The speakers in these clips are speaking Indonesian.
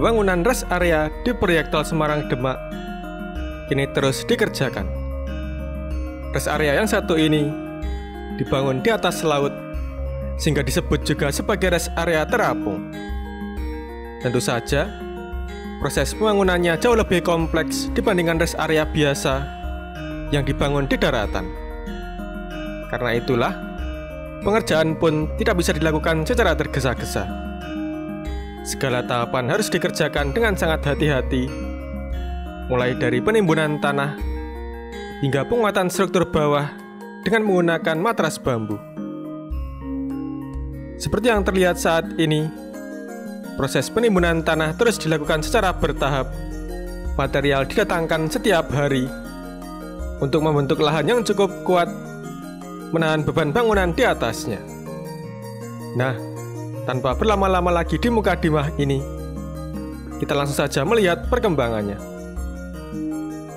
pembangunan rest area di proyek tol Semarang Demak kini terus dikerjakan. Rest area yang satu ini dibangun di atas laut, sehingga disebut juga sebagai rest area terapung. Tentu saja, proses pembangunannya jauh lebih kompleks dibandingkan rest area biasa yang dibangun di daratan. Karena itulah, pengerjaan pun tidak bisa dilakukan secara tergesa-gesa. Segala tahapan harus dikerjakan dengan sangat hati-hati, mulai dari penimbunan tanah hingga penguatan struktur bawah dengan menggunakan matras bambu. Seperti yang terlihat saat ini, proses penimbunan tanah terus dilakukan secara bertahap. Material didatangkan setiap hari untuk membentuk lahan yang cukup kuat menahan beban bangunan di atasnya. Nah, tanpa berlama-lama lagi di muka dimah ini, kita langsung saja melihat perkembangannya.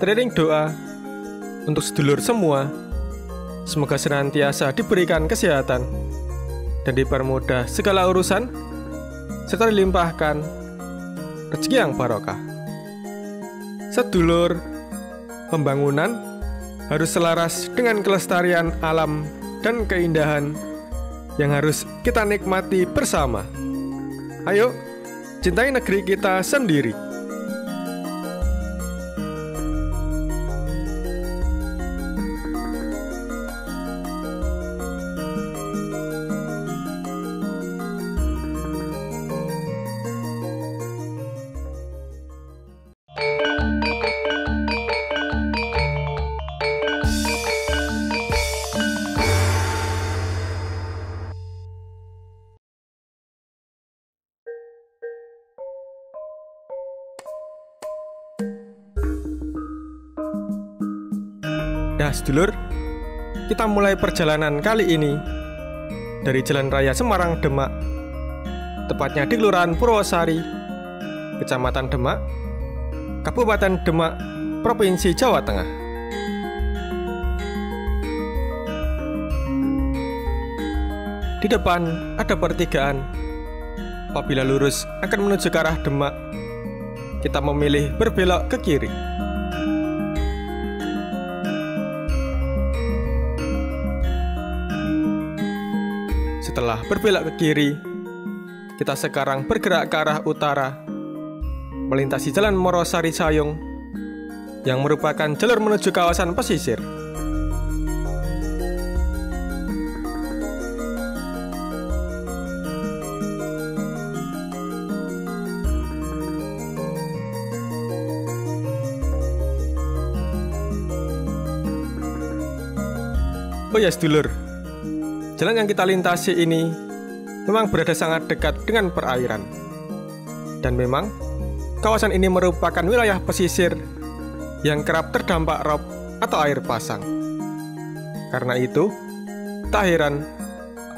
Teriring doa untuk sedulur semua, semoga senantiasa diberikan kesehatan dan dipermudah segala urusan, serta dilimpahkan rezeki yang barokah. Sedulur, pembangunan harus selaras dengan kelestarian alam dan keindahan yang harus kita nikmati bersama. Ayo, cintai negeri kita sendiri. Nah sedulur, kita mulai perjalanan kali ini dari Jalan Raya Semarang Demak, tepatnya di Kelurahan Purwosari, Kecamatan Demak, Kabupaten Demak, Provinsi Jawa Tengah. Di depan ada pertigaan. Apabila lurus akan menuju ke arah Demak, kita memilih berbelok ke kiri. Setelah berbelok ke kiri, kita sekarang bergerak ke arah utara, melintasi Jalan Morosari Sayung, yang merupakan jalur menuju kawasan pesisir. Oh ya sedulur, jalan yang kita lintasi ini memang berada sangat dekat dengan perairan. Dan memang, kawasan ini merupakan wilayah pesisir yang kerap terdampak rob atau air pasang. Karena itu, tak heran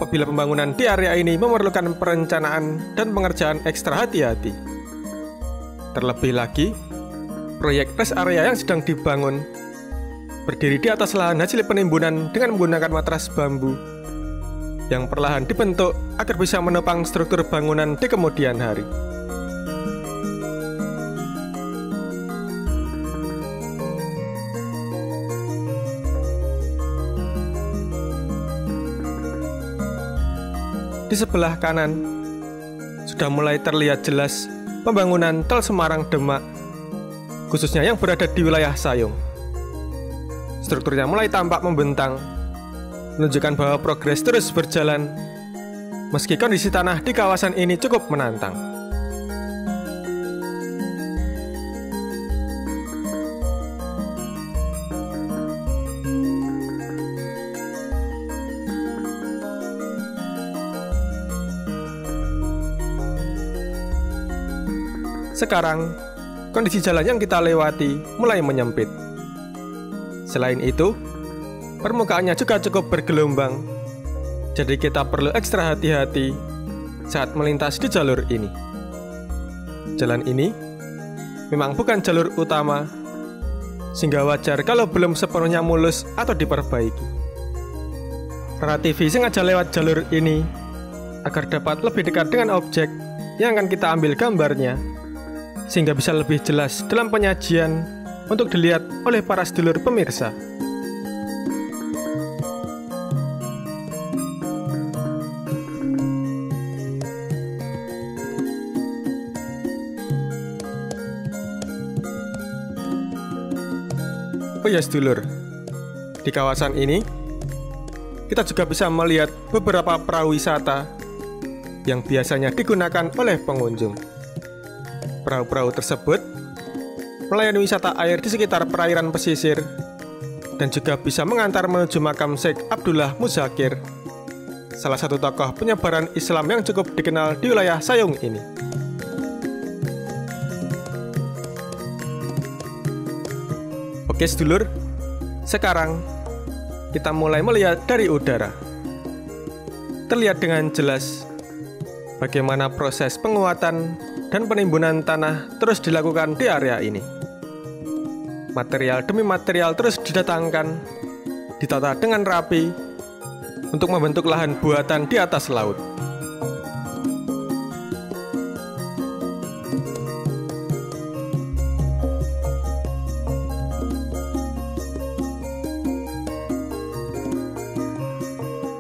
apabila pembangunan di area ini memerlukan perencanaan dan pengerjaan ekstra hati-hati. Terlebih lagi, proyek rest area yang sedang dibangun berdiri di atas lahan hasil penimbunan dengan menggunakan matras bambu yang perlahan dibentuk agar bisa menopang struktur bangunan di kemudian hari. Di sebelah kanan sudah mulai terlihat jelas pembangunan tol Semarang Demak, khususnya yang berada di wilayah Sayung. Strukturnya mulai tampak membentang, menunjukkan bahwa progres terus berjalan, meski kondisi tanah di kawasan ini cukup menantang. Sekarang, kondisi jalan yang kita lewati mulai menyempit. Selain itu, permukaannya juga cukup bergelombang, jadi kita perlu ekstra hati-hati saat melintas di jalur ini. Jalan ini memang bukan jalur utama, sehingga wajar kalau belum sepenuhnya mulus atau diperbaiki. Para TV sengaja lewat jalur ini agar dapat lebih dekat dengan objek yang akan kita ambil gambarnya, sehingga bisa lebih jelas dalam penyajian untuk dilihat oleh para sedulur pemirsa. Oh ya sedulur, di kawasan ini kita juga bisa melihat beberapa perahu wisata yang biasanya digunakan oleh pengunjung. Perahu-perahu tersebut melayani wisata air di sekitar perairan pesisir dan juga bisa mengantar menuju makam Syekh Abdullah Muzakir, salah satu tokoh penyebaran Islam yang cukup dikenal di wilayah Sayung ini. Oke sedulur, sekarang kita mulai melihat dari udara. Terlihat dengan jelas bagaimana proses penguatan dan penimbunan tanah terus dilakukan di area ini. Material demi material terus didatangkan, ditata dengan rapi untuk membentuk lahan buatan di atas laut.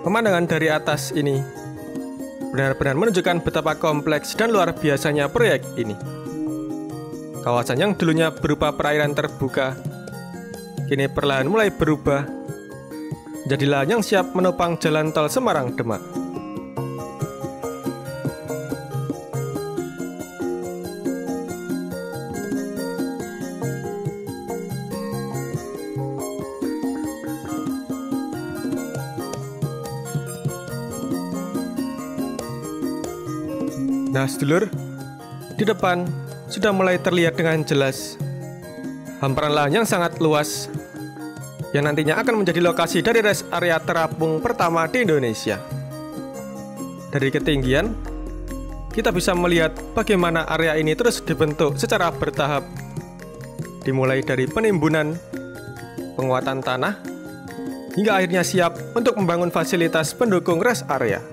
Pemandangan dari atas ini benar-benar menunjukkan betapa kompleks dan luar biasanya proyek ini. Kawasan yang dulunya berupa perairan terbuka, kini perlahan mulai berubah menjadi lahan yang siap menopang jalan tol Semarang-Demak. Nah sedulur, di depan sudah mulai terlihat dengan jelas hamparan lahan yang sangat luas yang nantinya akan menjadi lokasi dari rest area terapung pertama di Indonesia. Dari ketinggian, kita bisa melihat bagaimana area ini terus dibentuk secara bertahap, dimulai dari penimbunan, penguatan tanah, hingga akhirnya siap untuk membangun fasilitas pendukung rest area.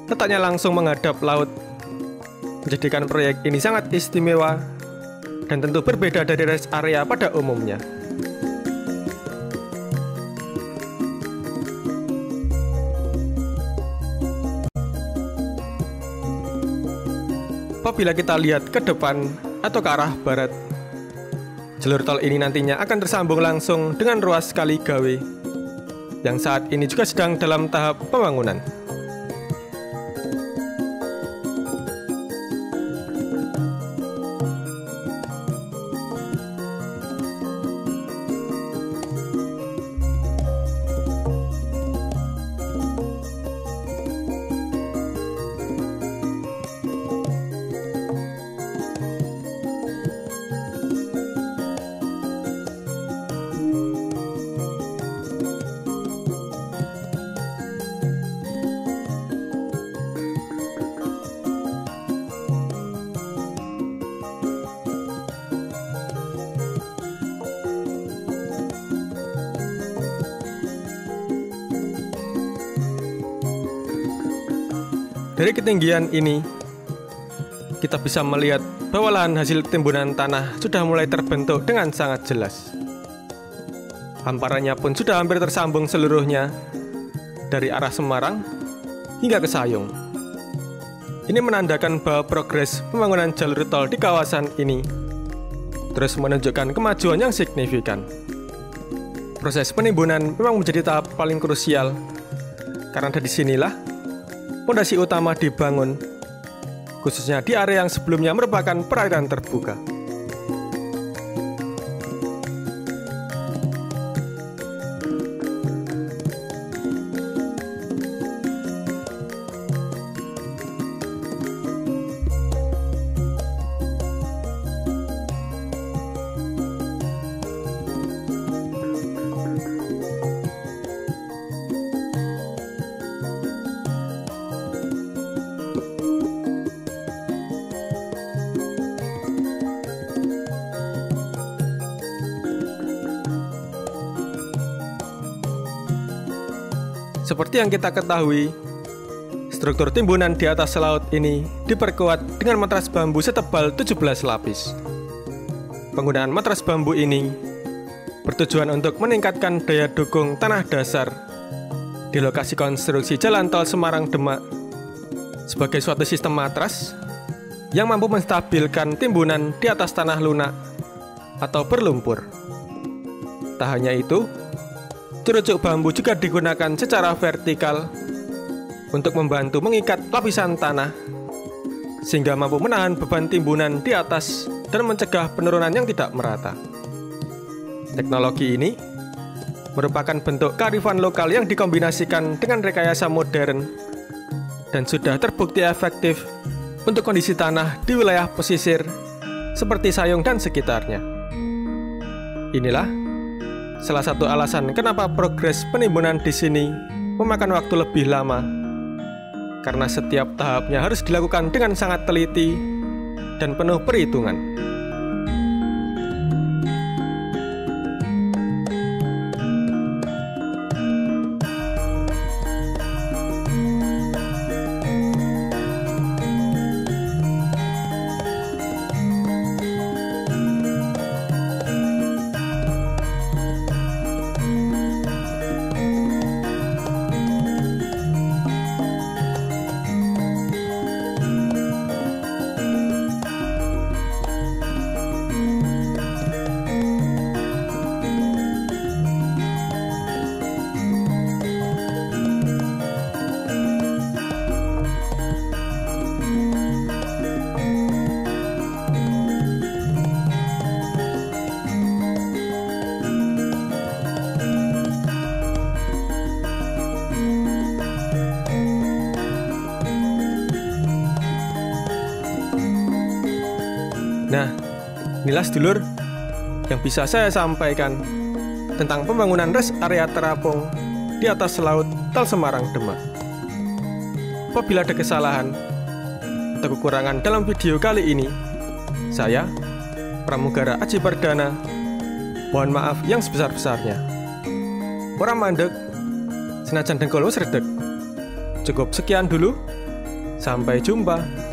Letaknya langsung menghadap laut menjadikan proyek ini sangat istimewa dan tentu berbeda dari rest area pada umumnya. Apabila kita lihat ke depan atau ke arah barat, jalur tol ini nantinya akan tersambung langsung dengan ruas Kali Gawe yang saat ini juga sedang dalam tahap pembangunan. Dari ketinggian ini, kita bisa melihat bahwa lahan hasil timbunan tanah sudah mulai terbentuk dengan sangat jelas. Hamparannya pun sudah hampir tersambung seluruhnya dari arah Semarang hingga ke Sayung. Ini menandakan bahwa progres pembangunan jalur tol di kawasan ini terus menunjukkan kemajuan yang signifikan. Proses penimbunan memang menjadi tahap paling krusial, karena dari sinilah fondasi utama dibangun, khususnya di area yang sebelumnya merupakan perairan terbuka. Seperti yang kita ketahui, Struktur timbunan di atas laut ini diperkuat dengan matras bambu setebal 17 lapis. Penggunaan matras bambu ini bertujuan untuk meningkatkan daya dukung tanah dasar di lokasi konstruksi jalan tol Semarang-Demak sebagai suatu sistem matras yang mampu menstabilkan timbunan di atas tanah lunak atau berlumpur. Tak hanya itu, cerucuk bambu juga digunakan secara vertikal untuk membantu mengikat lapisan tanah sehingga mampu menahan beban timbunan di atas dan mencegah penurunan yang tidak merata. Teknologi ini merupakan bentuk kearifan lokal yang dikombinasikan dengan rekayasa modern dan sudah terbukti efektif untuk kondisi tanah di wilayah pesisir seperti Sayung dan sekitarnya. Inilah salah satu alasan kenapa progres penimbunan di sini memakan waktu lebih lama, karena setiap tahapnya harus dilakukan dengan sangat teliti dan penuh perhitungan. Nah, inilah sedulur yang bisa saya sampaikan tentang pembangunan rest area terapung di atas laut Tol Semarang-Demak. Apabila ada kesalahan atau kekurangan dalam video kali ini, saya, Pramugara Aji Perdana, mohon maaf yang sebesar-besarnya. Orang mandek, senajan dengkul wis redeg. Cukup sekian dulu, sampai jumpa.